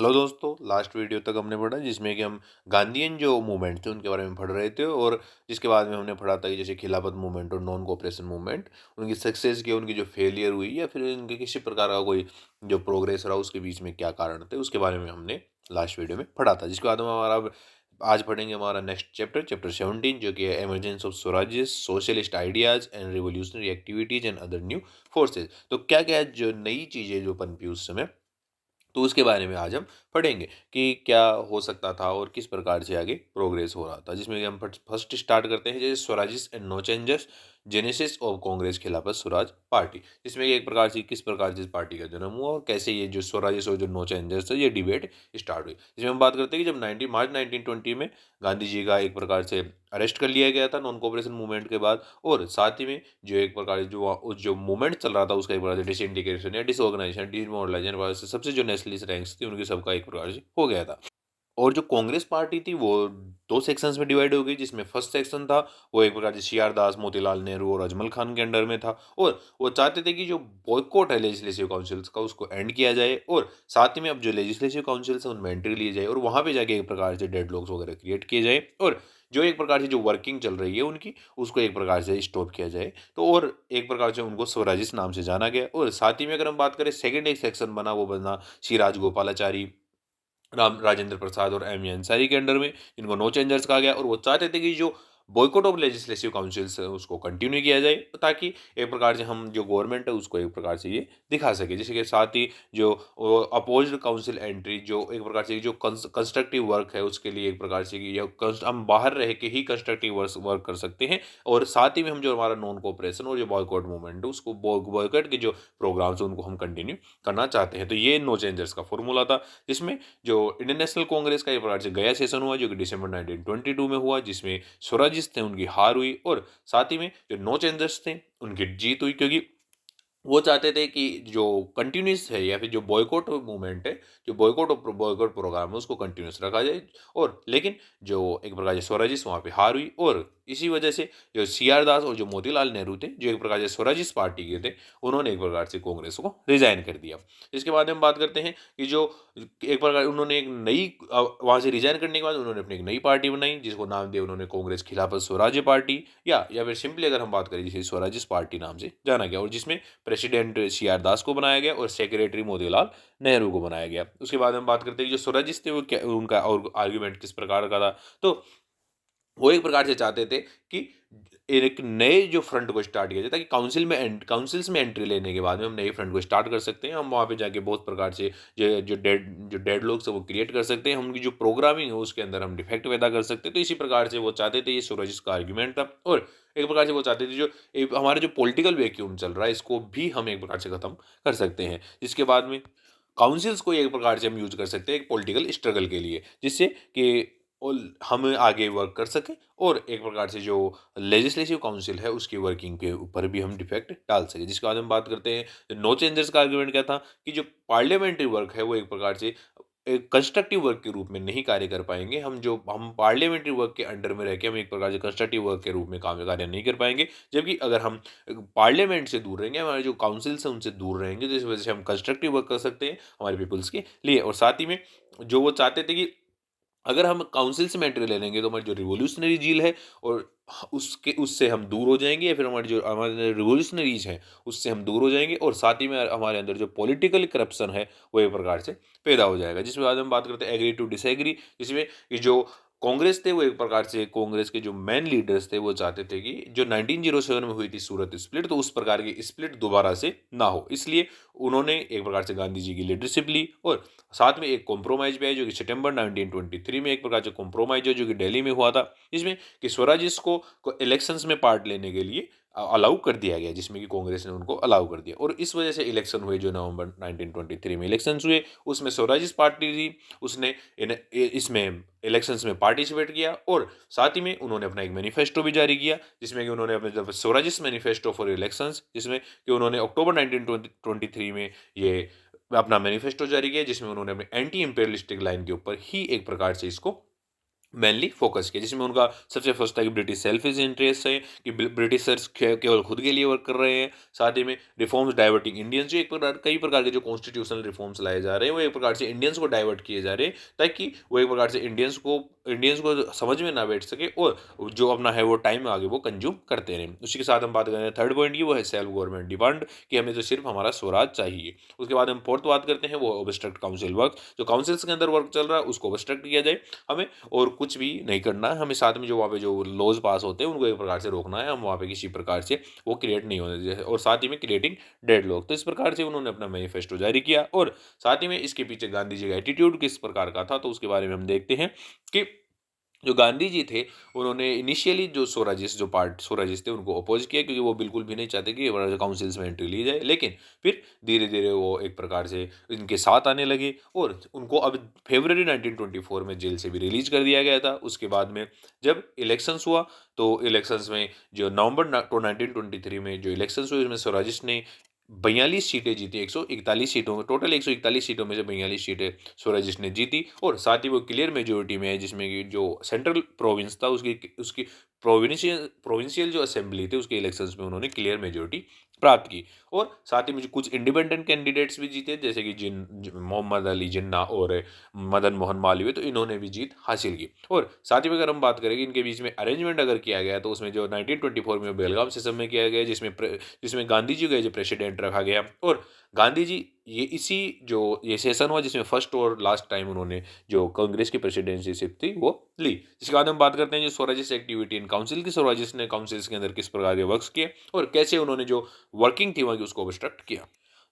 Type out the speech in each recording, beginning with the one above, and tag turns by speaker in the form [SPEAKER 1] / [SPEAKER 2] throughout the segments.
[SPEAKER 1] Hello दोस्तों, last video तक हमने पढ़ा जिसमें कि हम गांधीयन जो मूवमेंट थे उनके बारे में पढ़ रहे थे और जिसके बाद में हमने पढ़ा था कि जैसे खिलाफत मूवमेंट और नॉन कोऑपरेशन मूवमेंट उनकी सक्सेस की, उनकी जो फेलियर हुई या फिर उनके किसी प्रकार का कोई जो प्रोग्रेस रहा उसके बीच में क्या कारण थे उसके बारे में हमने लास्ट वीडियो में पढ़ा था। जिसके बाद हम हमारा आज पढ़ेंगे हमारा नेक्स्ट चैप्टर चैप्टर 17 जो कि है emergence of Swaraj, socialist ideas and revolutionary activities and other new forces. तो क्या क्या जो नई चीज़ें जो पनपी उस समय, तो उसके बारे में आज हम पढ़ेंगे कि क्या हो सकता था और किस प्रकार से आगे प्रोग्रेस हो रहा था। जिसमें कि हम फर्स्ट स्टार्ट करते हैं जैसे Swarajists and no changes, genesis of Congress Khilafat Swaraj party. जिसमें कि एक प्रकार से किस प्रकार से इस पार्टी का जन्म हुआ और कैसे ये जो स्वराजिस और जो नो चेंजेस है ये डिबेट स्टार्ट हुई। जिसमें हम बात करते हैं कि जब 19 मार्च 1920 में गांधी जी का एक प्रकार से अरेस्ट कर लिया गया था नॉन कोऑपरेशन मूवमेंट के बाद, और साथ ही में जो एक प्रकार जो मूवमेंट चल रहा था उसका एक प्रकार से डिसइंटीग्रेशन या डिसऑर्गेनाइजेशन डिमोरलाइजेशन सबसे जो नेशनलिस्ट रैंक्स थी उनकी सबका एक प्रकार से हो गया था। और जो कांग्रेस पार्टी थी वो दो सेक्शंस में डिवाइड हो गई, जिसमें फर्स्ट सेक्शन था वो एक प्रकार से सी आर दास, मोतीलाल नेहरू और अजमल खान के अंडर में था। और वो चाहते थे कि जो बॉयकॉट है लेजिस्लेटिव काउंसिल्स का उसको एंड किया जाए और साथ ही में अब जो लेजिस्लेटिव काउंसिल्स है उनमें एंट्री ली जाए और वहाँ पे जाके एक प्रकार से डेडलॉक्स वगैरह क्रिएट किए जाए और जो एक प्रकार से जो वर्किंग चल रही है उनकी उसको एक प्रकार से स्टॉप किया जाए। तो और एक प्रकार से उनको स्वराजिस नाम से जाना गया। और साथ ही में अगर हम बात करें सेकंड एक सेक्शन बना वो बना श्री राजगोपालाचारी, राम राजेंद्र प्रसाद और एम अंसारी के अंडर में, जिनको नो चेंजर्स कहा गया। और वो चाहते थे कि जो बॉयकॉट ऑफ लेजिस्लेटिव काउंसिल्स है उसको कंटिन्यू किया जाए ताकि एक प्रकार से हम जो गवर्नमेंट है उसको एक प्रकार से ये दिखा सके। जैसे कि साथ ही जो अपोज्ड काउंसिल एंट्री जो एक प्रकार से जो कंस्ट्रक्टिव वर्क है उसके लिए एक प्रकार से कि हम बाहर रह के ही कंस्ट्रक्टिव वर्क कर सकते हैं। और साथ ही में हम जो हमारा नॉन कोऑपरेशन और जो बॉयकॉट मूवमेंट है उसको बॉयकॉट के जो प्रोग्राम्स है उनको हम कंटिन्यू करना चाहते हैं। तो ये नो चेंजर्स का फॉर्मूला था, जिसमें जो इंडियन नेशनल कांग्रेस का एक प्रकार से गया सेशन हुआ जो कि दिसंबर 1922 में हुआ, जिसमें स्वराजिस्ट थे उनकी हार हुई और साथ ही में जो नो चेंजर्स थे उनकी जीत हुई, क्योंकि वो चाहते थे कि जो कंटिन्यूस है या फिर जो बॉयकॉट मूवमेंट है, जो बॉयकॉट प्रोग्राम है उसको कंटिन्यूस रखा जाए। और लेकिन जो एक प्रकार से स्वराजिस्ट वहाँ पे हार हुई और इसी वजह से जो सी आर दास और जो मोतीलाल नेहरू थे जो एक प्रकार से स्वराजिस्ट पार्टी के थे उन्होंने एक प्रकार से कांग्रेस को रिजाइन कर दिया। इसके बाद हम बात करते हैं कि जो एक प्रकार उन्होंने एक नई वहाँ से रिजाइन करने के बाद उन्होंने अपनी एक नई पार्टी बनाई जिसको नाम दिया उन्होंने कांग्रेस खिलाफत स्वराज्य पार्टी, या फिर सिंपली अगर हम बात करें जिसे स्वराजिस्ट पार्टी नाम से जाना गया, और जिसमें प्रेसिडेंट सी आर दास को बनाया गया और सेक्रेटरी मोतीलाल नेहरू को बनाया गया। उसके बाद हम बात करते हैं कि जो स्वराजिस्ट थे वो क्या उनका और आर्ग्यूमेंट किस प्रकार का था। तो वो एक प्रकार से चाहते थे कि एक नए जो फ्रंट को स्टार्ट किया जाए ताकि काउंसिल्स में एंट्री लेने के बाद में हम नए फ्रंट को स्टार्ट कर सकते हैं। हम वहाँ पे जाके बहुत प्रकार से जो डेड लोग है वो क्रिएट कर सकते हैं। हम उनकी जो प्रोग्रामिंग है उसके अंदर हम डिफेक्ट पैदा कर सकते हैं। तो इसी प्रकार से वो चाहते थे, ये सूरज का आर्ग्यूमेंट था। और एक प्रकार से वो चाहते थे जो हमारा जो पॉलिटिकल वैक्यूम चल रहा है इसको भी हम एक प्रकार से खत्म कर सकते हैं। जिसके बाद में काउंसिल्स को एक प्रकार से हम यूज कर सकते हैं एक पॉलिटिकल स्ट्रगल के लिए, जिससे कि हम आगे वर्क कर सकें और एक प्रकार से जो लेजिस्लेटिव काउंसिल है उसकी वर्किंग के ऊपर भी हम डिफेक्ट डाल सकें। जिसके बाद हम बात करते हैं नो चेंजर्स का आर्गुमेंट क्या था कि जो पार्लियामेंट्री वर्क है वो एक प्रकार से एक कंस्ट्रक्टिव वर्क के रूप में नहीं कार्य कर पाएंगे। हम पार्लियामेंट्री वर्क के अंडर में रह के हम एक प्रकार से कंस्ट्रक्टिव वर्क के रूप में काम कार्य नहीं कर पाएंगे। जबकि अगर हम पार्लियामेंट से दूर रहेंगे, हमारे जो काउंसिल्स हैं उनसे दूर रहेंगे, तो इस वजह से हम कंस्ट्रक्टिव वर्क कर सकते हैं हमारे पीपल्स के लिए। और साथ ही में जो वो चाहते थे कि अगर हम काउंसिल्स में एंट्री ले लेंगे तो हमारी जो रिवॉल्यूशनरी जील है और उसके उससे हम दूर हो जाएंगे, या फिर हमारे रिवॉल्यूशनरीज हैं उससे हम दूर हो जाएंगे। और साथ ही में हमारे अंदर जो पॉलिटिकल करप्शन है वो एक प्रकार से पैदा हो जाएगा। जिसके बाद हम बात करते हैं एग्री टू डिसएग्री, जिसमें कि जो कांग्रेस थे वो एक प्रकार से कांग्रेस के जो मेन लीडर्स थे वो चाहते थे कि जो 1907 में हुई थी सूरत स्प्लिट, तो उस प्रकार की स्प्लिट दोबारा से ना हो। इसलिए उन्होंने एक प्रकार से गांधी जी की लीडरशिप ली और साथ में एक कॉम्प्रोमाइज भी है जो कि सितंबर 1923 में एक प्रकार से कॉम्प्रोमाइज है जो कि दिल्ली में हुआ था, जिसमें कि स्वराजिस को इलेक्शंस में पार्ट लेने के लिए अलाउ कर दिया गया, जिसमें कि कांग्रेस ने उनको अलाउ कर दिया। और इस वजह से इलेक्शन हुए, जो नवंबर 1923 में इलेक्शंस हुए उसमें स्वराजिस पार्टी थी, उसने इसमें इलेक्शंस में पार्टिसिपेट किया और साथ ही में उन्होंने अपना एक मैनिफेस्टो भी जारी किया, जिसमें कि उन्होंने अपने स्वराजिस मैनिफेस्टो फॉर इलेक्शंस, जिसमें कि उन्होंने अक्टूबर 1923 में ये अपना मैनिफेस्टो जारी किया, जिसमें उन्होंने अपने एंटी इंपेरियलिस्टिक लाइन के ऊपर ही एक प्रकार से इसको मेनली फोकस किया, जिसमें उनका सबसे फर्स्ट था कि ब्रिटिश सेल्फिश इंटरेस्ट है कि ब्रिटिशर्स केवल खुद के लिए वर्क कर रहे हैं। साथ ही में रिफॉर्म्स डाइवर्टिंग इंडियंस, जो एक प्रकार कई प्रकार के जो कॉन्स्टिट्यूशनल रिफॉर्म्स लाए जा रहे हैं वो एक प्रकार से इंडियंस को डाइवर्ट किए जा रहे हैं, ताकि वो एक प्रकार से इंडियंस को समझ में ना बैठ सके और जो अपना है वो टाइम आगे वो कंज्यूम करते रहें। उसी के साथ हम बात करें थर्ड पॉइंट की, वो है सेल्फ गवर्नमेंट डिमांड, कि हमें तो सिर्फ हमारा स्वराज चाहिए। उसके बाद हम फोर्थ बात करते हैं, वो ऑब्स्ट्रक्ट काउंसिल वर्क, जो काउंसिल्स के अंदर वर्क चल रहा है उसको ऑब्स्ट्रक्ट किया जाए। हमें और कुछ भी नहीं करना है, हमें साथ में जो वहाँ पे जो लॉज पास होते हैं उनको एक प्रकार से रोकना है, हम वहाँ पे किसी प्रकार से वो क्रिएट नहीं होने देते, और साथ ही में क्रिएटिंग डेड लॉक। तो इस प्रकार से उन्होंने अपना मैनिफेस्टो जारी किया, और साथ ही में इसके पीछे गांधी जी का एटीट्यूड किस प्रकार का था, तो उसके बारे में हम देखते हैं कि जो गांधी जी थे उन्होंने इनिशियली जो स्वराजिस्ट थे उनको अपोज किया, क्योंकि वो बिल्कुल भी नहीं चाहते कि काउंसिल्स में एंट्री ली जाए। लेकिन फिर धीरे धीरे वो एक प्रकार से इनके साथ आने लगे, और उनको अब फरवरी 1924 में जेल से भी रिलीज कर दिया गया था। उसके बाद में जब इलेक्शंस हुआ, तो इलेक्शंस में जो नवंबर 1923 में जो इलेक्शंस हुए उसमें स्वराजिस्ट ने 42 सीटें जीती, 141 सीटों में, टोटल 141 सीटों में से 42 सीटें स्वराजिस्ट ने जीती, और साथ ही वो क्लियर मेजोरिटी में है, जिसमें कि जो सेंट्रल प्रोविंस था उसकी उसकी प्रोविंशियल प्रोविंशियल जो असेंबली थी उसके इलेक्शंस में उन्होंने क्लियर मेजोरिटी प्राप्त की। और साथ ही में कुछ इंडिपेंडेंट कैंडिडेट्स भी जीते, जैसे कि मोहम्मद अली जिन्ना और मदन मोहन मालवीय, तो इन्होंने भी जीत हासिल की। और साथ ही में अगर हम बात करें कि इनके बीच में अरेंजमेंट अगर किया गया, तो उसमें जो 1924 में बेलगाम सेशन में किया गया, जिसमें गांधी जी को एज ए प्रेसिडेंट रखा गया, और गांधी जी ये सेशन हुआ जिसमें फर्स्ट और लास्ट टाइम उन्होंने जो कांग्रेस की प्रेसिडेंसीशिप थी वो ली। इसके बाद हम बात करते हैं जो स्वराजिस्ट एक्टिविटी इन काउंसिल की, स्वराजिस्ट ने काउंसिल्स के अंदर किस प्रकार के वर्क्स किए और कैसे उन्होंने जो वर्किंग थी वहाँ की उसको ऑब्स्ट्रक्ट किया।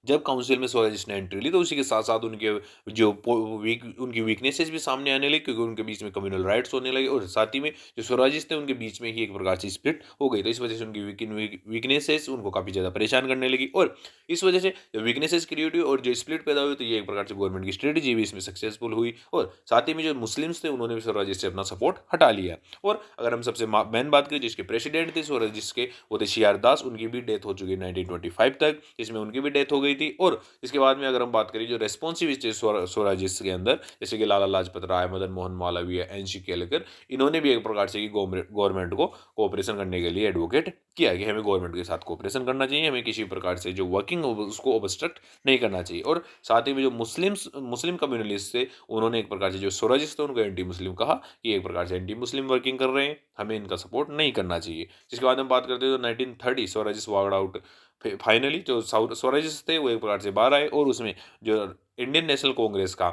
[SPEAKER 1] जब काउंसिल में स्वराजिस्ट ने एंट्री ली, तो उसी के साथ साथ उनकी वीकनेसेस भी सामने आने लगी, क्योंकि उनके बीच में कम्युनल राइट्स होने लगे, और साथ ही में जो स्वराजिस्ट थे उनके बीच में ही एक प्रकार से स्प्लिट हो गई। तो इस वजह से उनकी वीकनेसेस उनको काफ़ी ज़्यादा परेशान करने लगी, और इस वजह से जब वीकनेसेस क्रिएट हुई और जो स्प्लिट पैदा हुई, तो ये एक प्रकार से गवर्नमेंट की स्ट्रेटेजी भी इसमें सक्सेसफुल हुई, और साथ ही में जो मुस्लिम्स थे उन्होंने भी स्वराजिस्ट से अपना सपोर्ट हटा लिया। और अगर हम सबसे मेन बात करें, जिसके प्रेसिडेंट थे स्वराजिस्ट के, वो थे सी आर दास, उनकी भी डेथ हो चुकी है 1925 तक, इसमें उनकी भी डेथ हो गई थी। और इसके बाद में अगर हम बात करें जो रेस्पॉन्सिबिलिटी स्वराजिस्ट के अंदर, जैसे कि लाला लाजपत राय, मदन मोहन मालवीय, एनसी केलकर, इन्होंने भी एक प्रकार से गवर्नमेंट को कोऑपरेशन करने के लिए एडवोकेट किया कि हमें गवर्नमेंट के साथ कोऑपरेशन करना चाहिए, हमें किसी प्रकार से जो वर्किंग हो उसको ऑब्स्ट्रक्ट नहीं करना चाहिए। और साथ ही में जो मुस्लिम कम्युनलिस्ट थे उन्होंने एक प्रकार से जो स्वराजिस्ट थे उनको एंटी मुस्लिम कहा, कि एक प्रकार से एंटी मुस्लिम वर्किंग कर रहे हैं, हमें इनका सपोर्ट नहीं करना चाहिए। जिसके बाद हम बात करते हैं तो 1930 स्वराजिस्ट वॉकड आउट। फाइनली जो स्वराजिस्ट थे वो एक प्रकार से बाहर आए, और उसमें जो इंडियन नेशनल कांग्रेस का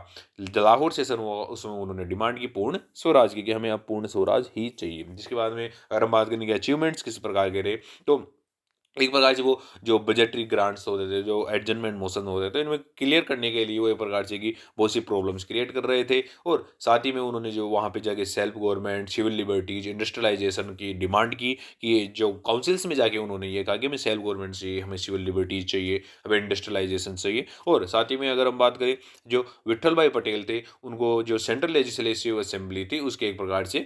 [SPEAKER 1] लाहौर सेशन हुआ उसमें उन्होंने डिमांड की पूर्ण स्वराज की, कि हमें अब पूर्ण स्वराज ही चाहिए। जिसके बाद में अगर हम बात करें कि अचीवमेंट्स किस प्रकार के रहे, तो एक प्रकार से वो जो बजटरी ग्रांट्स होते थे, जो एडजमेंट मोशन होते थे, इनमें क्लियर करने के लिए वो एक प्रकार से कि बहुत सी प्रॉब्लम्स क्रिएट कर रहे थे। और साथ ही में उन्होंने जो वहाँ पे जाके self government, civil liberties, industrialisation की डिमांड की, कि जो काउंसिल्स में जाके उन्होंने ये कहा कि हमें सेल्फ गवर्नमेंट चाहिए, हमें सिविल लिबर्टीज चाहिए, हमें इंडस्ट्रियलाइजेशन चाहिए। और साथ ही में अगर हम बात करें, जो विट्ठल भाई पटेल थे उनको जो सेंट्रल लेजिस्लेटिव असेंबली थी उसके एक प्रकार से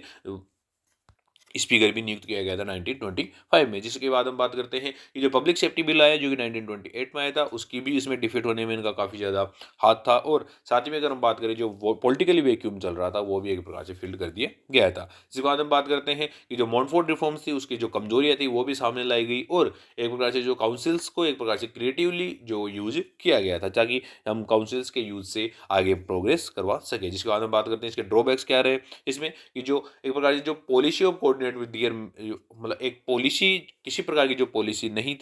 [SPEAKER 1] स्पीकर भी नियुक्त किया गया था 1925 में। जिसके बाद हम बात करते हैं कि जो पब्लिक सेफ्टी बिल आया जो कि 1928 में आया था, उसकी भी इसमें डिफीट होने में इनका काफ़ी ज़्यादा हाथ था। और साथ ही में अगर हम बात करें जो पॉलिटिकली वैक्यूम चल रहा था वो भी एक प्रकार से फिल कर दिया गया था। जिसके बाद हम बात करते हैं कि जो मॉन्टफोर्ट रिफॉर्म्स थी उसकी जो कमजोरियाँ थी वो भी सामने लाई गई, और एक प्रकार से जो काउंसिल्स को एक प्रकार से क्रिएटिवली जो यूज किया गया था, ताकि हम काउंसिल्स के यूज से आगे प्रोग्रेस करवा सके। जिसके बाद हम बात करते हैं इसके ड्रॉबैक्स क्या रहे इसमें, कि जो एक प्रकार की जो policy of coordinate with their, मतलब एक पॉलिसी, किसी प्रकार की जो पॉलिसी नहीं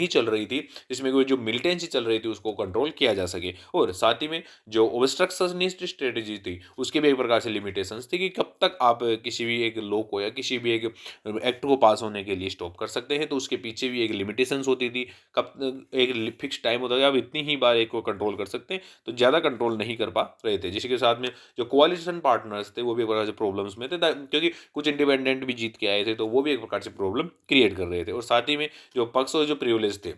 [SPEAKER 1] चल रही थी जिसमें कोई जो मिलिटेंसी चल रही थी उसको कंट्रोल किया जा सके। और साथ ही में जो ओब्स्ट्रक्शनिस्ट स्ट्रेटेजी थी उसके भी एक प्रकार से लिमिटेशंस थी, कि कब तक आप किसी भी एक लॉ को या किसी भी एक एक्ट को पास होने के लिए स्टॉप कर सकते हैं, तो उसके पीछे भी एक लिमिटेशंस होती थी। कब एक फिक्स टाइम होता है, आप इतनी ही बार एक को कंट्रोल कर सकते हैं, तो ज़्यादा कंट्रोल नहीं कर पा रहे थे। जिसके साथ में जो कोalition पार्टनर्स थे वो भी एक प्रकार से प्रॉब्लम्स में थे, क्योंकि कुछ इंडिपेंडेंट भी जीत के आए थे, तो वो भी एक प्रकार से प्रॉब्लम क्रिएट कर रहे थे। और साथ ही में जो पक्ष और जो प्रिविलेज थे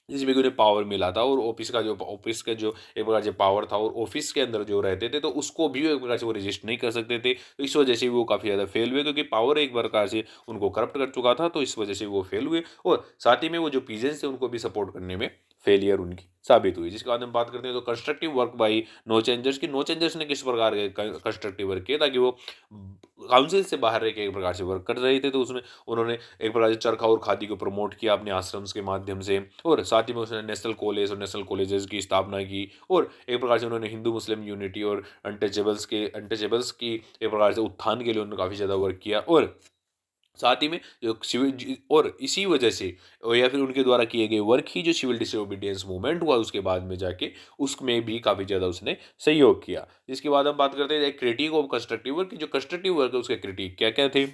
[SPEAKER 1] जिसमें कि उन्हें पावर मिला था, और ऑफिस का जो एक प्रकार से पावर था, और ऑफिस के अंदर जो रहते थे तो उसको भी एक प्रकार से वो रजिस्ट नहीं कर सकते थे, तो इस वजह से वो काफ़ी ज़्यादा फेल हुए, क्योंकि पावर एक प्रकार से उनको करप्ट कर चुका था, तो इस वजह से वो फेल हुए। और साथ ही में वो जो पीजेंट्स थे उनको भी सपोर्ट करने में फेलियर उनकी साबित हुई। जिसके बाद हम बात करते हैं तो constructive work by no changers की, नो चेंजर्स ने किस प्रकार के कंस्ट्रक्टिव वर्क किया ताकि वो काउंसिल से बाहर रह के एक प्रकार से वर्क कर रहे थे, तो उसमें उन्होंने एक प्रकार से चरखा और खादी को प्रमोट किया अपने आश्रम्स के माध्यम से, और साथ ही में उसने नेशनल कॉलेज और नेशनल कॉलेजेस की स्थापना की, और एक प्रकार से उन्होंने हिंदू मुस्लिम यूनिटी और अनटचेबल्स की एक प्रकार से उत्थान के लिए उन्होंने काफ़ी ज़्यादा वर्क किया। और साथ ही में जो सिविल और इसी वजह से या फिर उनके द्वारा किए गए वर्क ही जो सिविल डिसोबीडियंस मूवमेंट हुआ उसके बाद में जाके उसमें भी काफ़ी ज़्यादा उसने सहयोग किया। जिसके बाद हम बात करते हैं क्रिटिक ऑफ कंस्ट्रक्टिव वर्क, जो कंस्ट्रक्टिव वर्क है उसके क्रिटिक क्या क्या थे।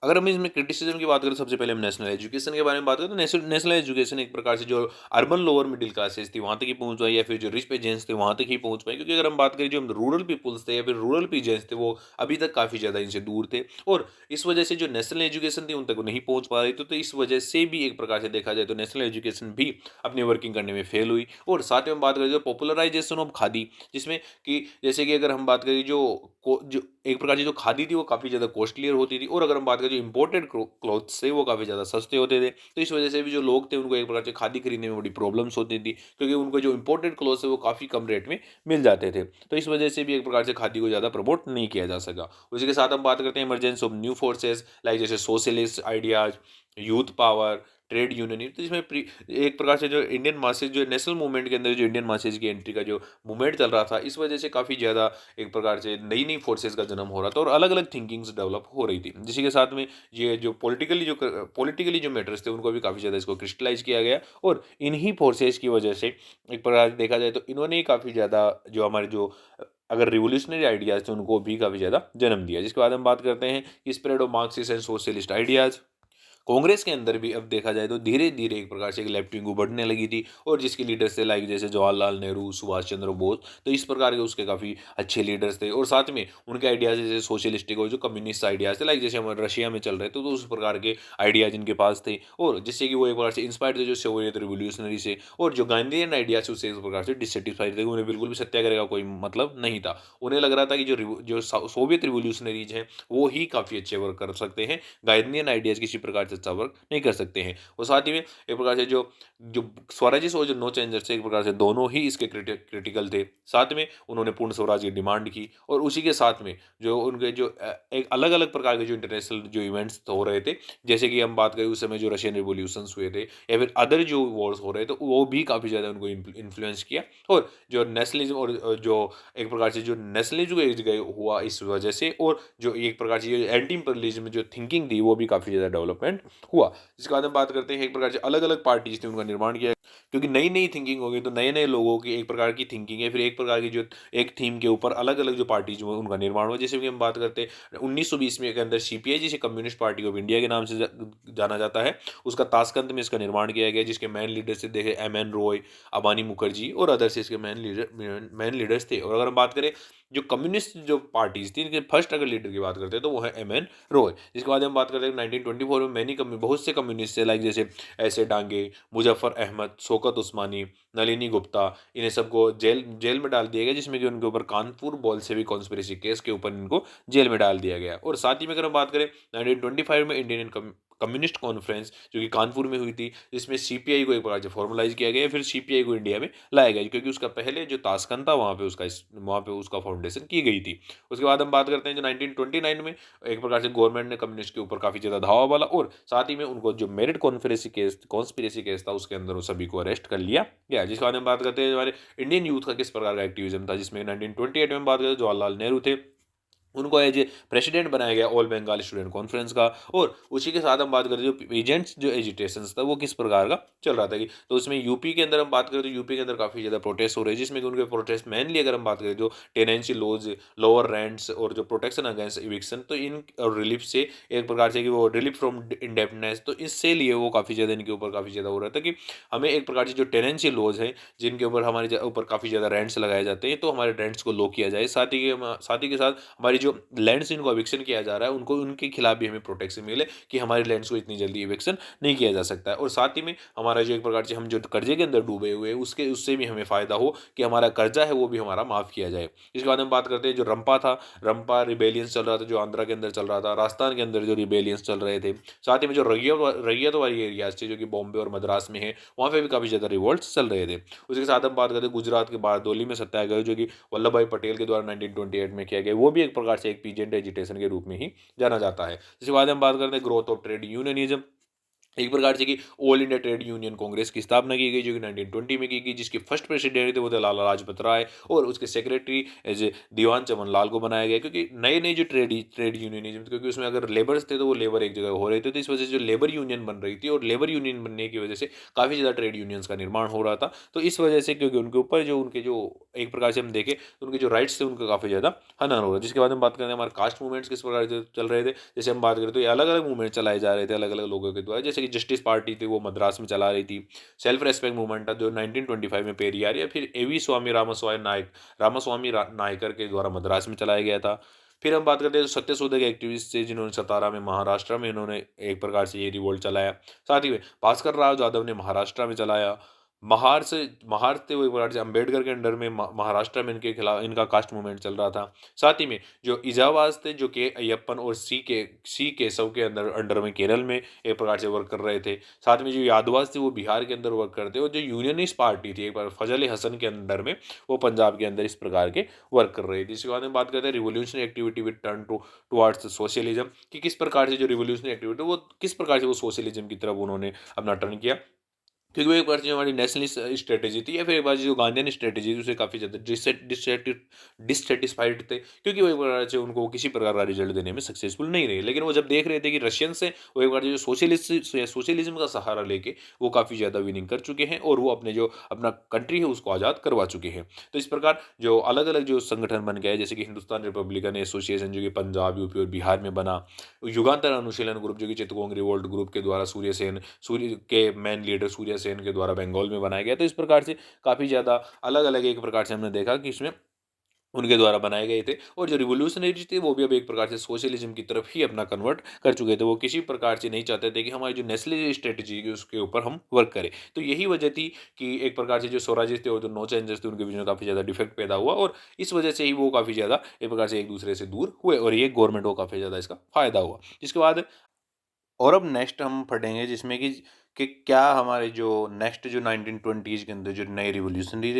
[SPEAKER 1] अगर हम इसमें क्रिटिसिज्म की बात करें, सबसे पहले हम नेशनल एजुकेशन के बारे में बात करें, तो नेशनल एजुकेशन एक प्रकार से जो अर्बन लोअर मिडिल क्लासेस थी वहाँ तक ही पहुँच पाई, या फिर जो रिच पेजेंट्स थे वहाँ तक ही पहुँच पाई। क्योंकि अगर हम बात करें जो हम रूरल पीपल्स थे या फिर रूरल पीजेंट्स थे वो अभी तक काफ़ी ज़्यादा इनसे दूर थे, और इस वजह से जो नेशनल एजुकेशन थी उन तक वो नहीं पहुँच पा रही थी। तो इस वजह से भी एक प्रकार से देखा जाए तो नेशनल एजुकेशन भी अपनी वर्किंग करने में फेल हुई। और साथ में हम बात करें जो पॉपुलराइजेशन ऑफ खादी, जिसमें कि जैसे कि अगर हम बात करें जो एक प्रकार की जो खादी थी वो काफ़ी ज़्यादा कॉस्टलियर होती थी, और अगर हम बात करें जो इम्पोर्टेड क्लॉथ्स थे वो काफ़ी ज़्यादा सस्ते होते थे। तो इस वजह से भी जो लोग थे उनको एक प्रकार से खादी खरीदने में बड़ी प्रॉब्लम्स होती थी, क्योंकि उनको जो इम्पोर्टेड क्लॉथ्स है वो काफ़ी कम रेट में मिल जाते थे। तो इस वजह से भी एक प्रकार से खादी को ज़्यादा प्रमोट नहीं किया जा सका। उसी के साथ हम बात करते हैं emergence of new forces like जैसे socialist ideas, youth power, trade union. तो इसमें एक प्रकार से जो इंडियन मासेज जो नेशनल मूवमेंट के अंदर जो इंडियन मासेज की एंट्री का जो मूवमेंट चल रहा था, इस वजह से काफ़ी ज़्यादा एक प्रकार से नई नई फोर्सेज का जन्म हो रहा था और अलग अलग थिंकिंग्स डेवलप हो रही थी। जिसी के साथ में ये जो पॉलिटिकली जो मैटर्स थे उनको भी काफ़ी ज़्यादा इसको क्रिस्टलाइज किया गया, और इन्हीं फोर्सेज की वजह से एक प्रकार से देखा जाए तो इन्होंने ही काफ़ी ज़्यादा जो हमारे जो अगर रिवोल्यूशनरी आइडियाज़ थे उनको भी काफ़ी ज़्यादा जन्म दिया। जिसके बाद हम बात करते हैं spread of Marxist and socialist ideas. Congress के अंदर भी अब देखा जाए तो धीरे धीरे एक प्रकार से एक लेफ्ट विंग उभरने लगी थी, और जिसके लीडर्स थे लाइक जैसे जवाहरलाल नेहरू, सुभाष चंद्र बोस। तो इस प्रकार के उसके काफ़ी अच्छे लीडर्स थे, और साथ में उनके आइडियाज़ जैसे सोशलिस्टिक और जो कम्युनिस्ट आइडियाज़ थे लाइक जैसे हम रशिया में चल रहे थे तो उस प्रकार के आइडियाज़ इनके पास थे, और जिससे कि वो एक प्रकार से इंस्पायर्ड थे जो सोवियत रिवोल्यूशनरी से, और जो गांधीयन आइडियाज उससे एक प्रकार से डिससेटिस्फाइड थे। उन्हें बिल्कुल भी सत्याग्रह का कोई मतलब नहीं था। उन्हें लग रहा था कि जो सोवियत रिवोल्यूशनरीज हैं वो ही काफ़ी अच्छे वर्क कर सकते हैं, गांधीयन आइडियाज़ किसी प्रकार से अच्छा वर्क नहीं कर सकते हैं। और साथ ही में एक प्रकार से जो जो स्वराजिस्ट और जो नो चेंजर्स थे एक प्रकार से दोनों ही इसके क्रिटिकल थे। साथ में उन्होंने पूर्ण स्वराज की डिमांड की, और उसी के साथ में जो उनके जो एक अलग अलग प्रकार के जो इंटरनेशनल जो इवेंट्स हो रहे थे, जैसे कि हम बात करें उस समय जो रशियन रिवोल्यूशंस हुए थे या फिर अदर जो वॉर्स हो रहे थे, वो भी काफ़ी ज़्यादा उनको इन्फ्लुएंस किया। और जो नेशनलिज्म और जो एक प्रकार से जो नेशनलिज्म हुआ इस वजह से, और जो एक प्रकार से एंटी इंपीरियलिज्म जो थिंकिंग थी वो भी काफ़ी ज़्यादा डेवलपमेंट हुआ। जिसके बाद हम बात करते हैं एक प्रकार से अलग अलग पार्टीज थे उनका निर्माण किया, क्योंकि नई नई थिंकिंग हो गई तो नए नए लोगों की एक प्रकार की थिंकिंग है, फिर एक प्रकार की जो एक थीम के ऊपर अलग अलग जो पार्टीज हुए उनका निर्माण हुआ। जैसे कि हम बात करते हैं 1920 में के अंदर सीपीआई जिसे कम्युनिस्ट पार्टी ऑफ इंडिया के नाम से जाना जाता है, उसका ताशकंद में इसका निर्माण किया गया, जिसके मैन लीडर्स थे देखे एम एन रॉय, अबानी मुखर्जी और अदर्स इसके मैन लीडर्स थे। और अगर हम बात करें जो कम्युनिस्ट जो पार्टीज थी इनके फर्स्ट अगर लीडर की बात करते हैं तो वो है एम एन रॉय। जिसके बाद हम बात करते हैं 1924 में बहुत से कम्युनिस्ट थे लाइक जैसे ऐसे डांगे, मुजफ्फर अहमद, शौकत उस्मानी, नलिनी गुप्ता, इन्हें सबको जेल जेल में डाल दिया गया, जिसमें कि उनके ऊपर कानपुर बोल्शेविक कॉन्स्पिरेसी केस के ऊपर इनको जेल में डाल दिया गया। और साथ ही में अगर हम बात करें 1925 में इंडियन कम्युनिस्ट कॉन्फ्रेंस जो कि कानपुर में हुई थी, जिसमें सीपीआई को एक प्रकार से फॉर्मलाइज किया गया, फिर सीपीआई को इंडिया में लाया गया, क्योंकि उसका पहले जो ताशकंद था वहाँ पे उसका फाउंडेशन की गई थी। उसके बाद हम बात करते हैं जो 1929 में एक प्रकार से गवर्नमेंट ने कम्युनिस्ट के ऊपर काफ़ी ज़्यादा धावा वाला, और साथ ही में उनको जो मेरिट कॉन्स्पिरेसी केस था उसके अंदर वो सभी को अरेस्ट कर लिया गया। जिसके बाद हम बात करते हैं हमारे इंडियन यूथ का किस प्रकार का एक्टिविज्म था, जिसमें 1928 में बात करें तो जवाहरलाल नेहरू थे, उनको एज ए प्रेसिडेंट बनाया गया ऑल बंगाल स्टूडेंट कॉन्फ्रेंस का। और उसी के साथ हम बात करें जो एजेंट्स जो एजिटेशन था वो किस प्रकार का चल रहा था कि, तो उसमें यूपी के अंदर हम बात करें तो यूपी के अंदर काफ़ी ज़्यादा प्रोटेस्ट हो रहे हैं, जिसमें कि उनके प्रोटेस्ट मेनली अगर हम बात करें जो टेनेंसी लॉज, लोअर रेंट्स और जो प्रोटेक्शन अगेंस्ट इविक्शन, तो इन और रिलीफ से एक प्रकार से कि वो रिलीफ फ्रॉम इंडेप्टनेस, तो इससे लिए वो काफ़ी ज़्यादा इनके ऊपर काफ़ी ज़्यादा हो रहा था कि हमें एक प्रकार से जो टेनेंसी लॉज हैं जिनके ऊपर हमारे ऊपर काफ़ी ज़्यादा रेंट्स लगाए जाते हैं तो हमारे रेंट्स को लो किया जाए, साथ ही के साथ हमारी जो लैंड्स जिनको इविक्शन किया जा रहा है उनको उनके खिलाफ भी हमें प्रोटेक्शन मिले कि हमारे लैंड्स को इतनी जल्दी इविक्शन नहीं किया जा सकता है। और साथ ही में हमारा जो एक प्रकार से हम जो कर्जे के अंदर डूबे हुए हैं उससे भी हमें फ़ायदा हो कि हमारा कर्जा है वो भी हमारा माफ़ किया जाए। इसके बाद हम बात करते हैं जो रंपा था, रंपा रिबेलियंस चल रहा था जो आंध्रा के अंदर चल रहा था, राजस्थान के अंदर जो रिबेलियंस चल रहे थे। साथ ही में जो रैयत वाली एरियाज थे जो कि बॉम्बे और मद्रास में है, वहाँ पे भी काफ़ी ज़्यादा रिवॉल्ट्स चल रहे थे। उसके साथ हम बात करते हैं गुजरात के बारडोली में सत्याग्रह जो कि वल्लभ भाई पटेल के द्वारा 1928 में किया गया, वो भी एक प्रकार से एक पीजेंट एजिटेशन के रूप में ही जाना जाता है। इसके बाद हम बात करते हैं ग्रोथ ऑफ ट्रेड यूनियनिज्म, एक प्रकार से कि all India trade union Congress की स्थापना की गई जो कि 1920 में की गई, जिसके फर्स्ट प्रेसिडेंट थे वो थे लाला लाजपत राय और उसके सेक्रेटरी एज ए दीवान चमन लाल को बनाया गया, क्योंकि नए नए जो ट्रेड यूनियनिज्म, क्योंकि उसमें अगर लेबर्स थे तो वो लेबर एक जगह हो रहे थे, तो इस वजह से जो लेबर यूनियन बन रही थी और लेबर यूनियन बनने की वजह से काफ़ी ज़्यादा ट्रेड यूनियंस का निर्माण हो रहा था। तो इस वजह से क्योंकि उनके ऊपर जो उनके जो एक प्रकार से हम देखें तो उनके जो राइट्स थे उनका काफ़ी ज़्यादा हनन हो रहा है। जिसके बाद हम बात करते हैं हमारे कास्ट मूवमेंट्स किस प्रकार से चल रहे थे। जैसे हम बात करें तो ये अलग अलग मूवमेंट चलाए जा रहे थे अलग अलग लोगों के द्वारा, जैसे कि जस्टिस पार्टी थी वो मद्रास में चला रही थी, सेल्फ रेस्पेक्ट मूवमेंट था जो 1925 में पेरियार या फिर एवी स्वामी रामास्वामी नायकर के द्वारा मद्रास में चलाया गया था। फिर हम बात करते हैं सत्यशोधक के एक्टिविस्ट थे जिन्होंने सतारा में महाराष्ट्र में इन्होंने एक प्रकार से ये रिवोल्ट चलाया। साथ ही में भास्कर राव यादव ने महाराष्ट्र में चलाया। महार थे वो एक प्रकार से अम्बेडकर के अंडर में महाराष्ट्र में इनके खिलाफ इनका कास्ट मूवमेंट चल रहा था। साथ ही में जो इजावाज थे जो के अयप्पन और सी केशव के अंदर अंडर में केरल में एक प्रकार से वर्क कर रहे थे। साथ में जो यादवाज थे वो बिहार के अंदर वर्क करते और जो यूनियनिस्ट पार्टी थी एक बार फजल हसन के अंडर में वो पंजाब के अंदर इस प्रकार के वर्क कर रही थी। इसके बाद में बात करते हैं revolutionary activity with turn towards socialism, कि किस प्रकार से जो रिवोल्यूशनरी एक्टिविटी वो किस प्रकार से वो सोशलिज्म की तरफ उन्होंने अपना टर्न किया, क्योंकि वो एक बार जो हमारी नेशनलिस्ट स्ट्रेटेजी थी या फिर एक बार जो गांधीयन स्ट्रेटेजी थी उसे काफ़ी ज़्यादा डिससेटिस्फाइड थे, क्योंकि वो एक बार से उनको किसी प्रकार का रिजल्ट देने में सक्सेसफुल नहीं रहे। लेकिन वो जब देख रहे थे कि रशियन से वो एक बार जो सोशलिज्म का सहारा लेके वो काफ़ी ज़्यादा विनिंग कर चुके हैं और वो अपने जो अपना कंट्री है उसको आज़ाद करवा चुके हैं। तो इस प्रकार जो अलग अलग जो संगठन बन गए जैसे कि हिंदुस्तान रिपब्लिकन एसोसिएशन जो कि पंजाब यूपी और बिहार में बना, युगांतर अनुशीलन ग्रुप जो कि चित्तगोंग रिवोल्ट ग्रुप के द्वारा सूर्य के मेन लीडर सूर्य सेन के द्वारा बंगाल में बनाया गया। तो इस प्रकार से काफ़ी ज़्यादा अलग अलग एक प्रकार से हमने देखा कि इसमें उनके द्वारा बनाए गए थे और जो रिवोल्यूशनरी थे वो भी अब एक प्रकार से सोशलिज्म की तरफ ही अपना कन्वर्ट कर चुके थे। वो किसी प्रकार से नहीं चाहते थे कि हमारी जो नेशनलिस्ट स्ट्रेटजी है उसके ऊपर हम वर्क करें। तो यही वजह थी कि एक प्रकार से जो स्वराजिस्ट थे और जो नो चेंजर्स थे उनके बीच में काफ़ी ज़्यादा डिफेक्ट पैदा हुआ और इस वजह से ही वो काफ़ी ज़्यादा एक प्रकार से एक दूसरे से दूर हुए और ये गवर्नमेंट को काफ़ी ज़्यादा इसका फ़ायदा हुआ। जिसके बाद और अब नेक्स्ट हम पढ़ेंगे जिसमें कि क्या हमारे जो नेक्स्ट जो 1920s के अंदर जो नए रिवोल्यूशनरीज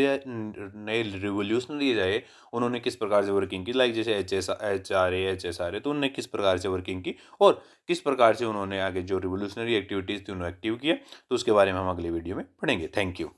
[SPEAKER 1] आए उन्होंने किस प्रकार से वर्किंग की, लाइक जैसे एच एस आर ए तो उन्होंने किस प्रकार से वर्किंग की और किस प्रकार से उन्होंने आगे जो रिवोल्यूशनरी एक्टिविटीज़ थी उन्होंने एक्टिव किया। तो उसके बारे में हम अगले वीडियो में पढ़ेंगे। Thank you.